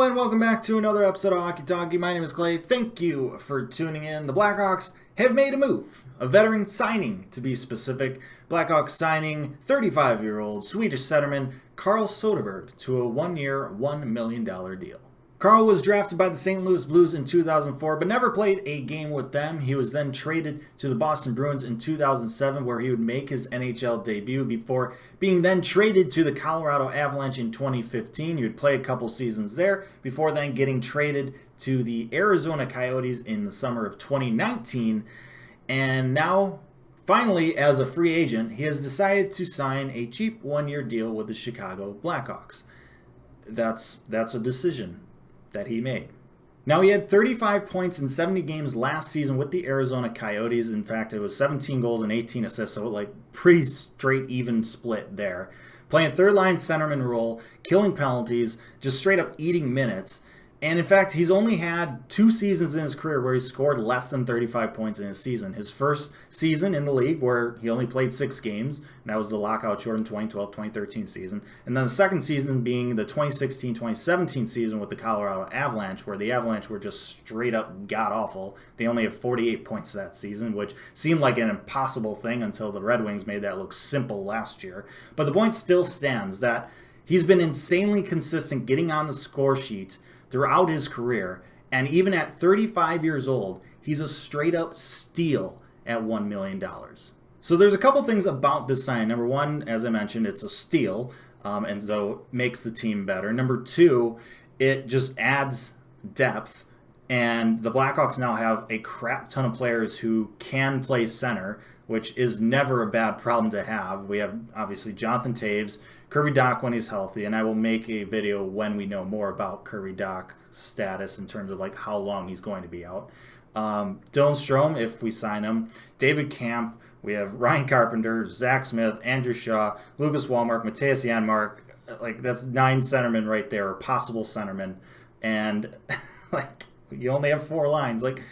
Hello and welcome back to another episode of Hockey Talkie. My name is Clay. Thank you for tuning in. The Blackhawks have made a move, a veteran signing to be specific. Blackhawks signing 35-year-old Swedish centerman Carl Soderberg to a one-year, $1 million deal. Carl was drafted by the St. Louis Blues in 2004, but never played a game with them. He was then traded to the Boston Bruins in 2007, where he would make his NHL debut before being then traded to the Colorado Avalanche in 2015. He would play a couple seasons there before then getting traded to the Arizona Coyotes in the summer of 2019. And now, finally, as a free agent, he has decided to sign a cheap one-year deal with the Chicago Blackhawks. That's a decision that he made. Now, he had 35 points in 70 games last season with the Arizona Coyotes. In fact, it was 17 goals and 18 assists, so like pretty straight even split there. Playing third line centerman role, killing penalties, just straight up eating minutes. And in fact, he's only had 2 seasons in his career where he scored less than 35 points in his season. His first season in the league where he only played 6 games, and that was the lockout shortened 2012-2013 season. And then the second season being the 2016-2017 season with the Colorado Avalanche, where the Avalanche were just straight up god-awful. They only have 48 points that season, which seemed like an impossible thing until the Red Wings made that look simple last year. But the point still stands that he's been insanely consistent getting on the score sheet throughout his career, and even at 35 years old, he's a straight-up steal at $1 million. So there's a couple things about this signing. Number one, as I mentioned, it's a steal, and so it makes the team better. Number two, it just adds depth, and the Blackhawks now have a crap ton of players who can play center, which is never a bad problem to have. We have, obviously, Jonathan Toews, Kirby Dach when he's healthy, and I will make a video when we know more about Kirby Dach's status in terms of like how long he's going to be out. Dylan Strome, if we sign him. David Kampf. We have Ryan Carpenter, Zach Smith, Andrew Shaw, Lucas Wallmark, Matthias Janmark. Like, that's 9 centermen right there, or possible centermen. And like, you only have 4 lines. Like,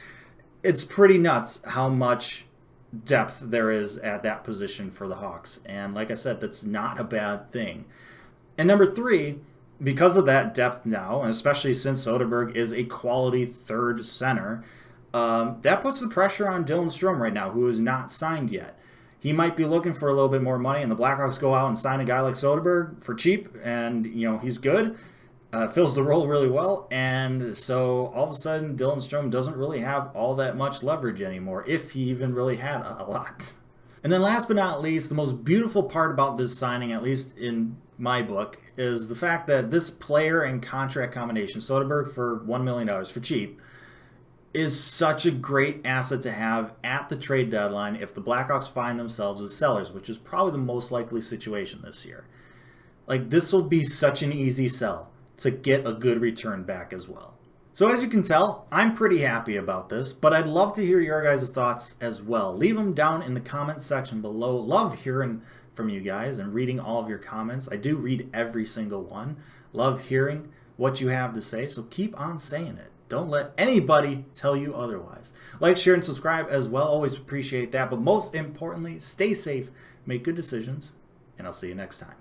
it's pretty nuts how much depth there is at that position for the Hawks. And like I said, that's not a bad thing. And number 3, because of that depth now, and especially since Soderberg is a quality third center, that puts the pressure on Dylan Strome right now, who is not signed yet. He might be looking for a little bit more money, and the Blackhawks go out and sign a guy like Soderberg for cheap, and he's good. Fills the role really well, and so all of a sudden Dylan Strome doesn't really have all that much leverage anymore, if he even really had a lot. And then last but not least, the most beautiful part about this signing, at least in my book, is the fact that this player and contract combination, Soderberg for $1 million for cheap, is such a great asset to have at the trade deadline if the Blackhawks find themselves as sellers, which is probably the most likely situation this year. Like, this will be such an easy sell to get a good return back as well. So as you can tell, I'm pretty happy about this, but I'd love to hear your guys' thoughts as well. Leave them down in the comment section below. Love hearing from you guys and reading all of your comments. I do read every single one. Love hearing what you have to say, so keep on saying it. Don't let anybody tell you otherwise. Like, share, and subscribe as well. Always appreciate that. But most importantly, stay safe, make good decisions, and I'll see you next time.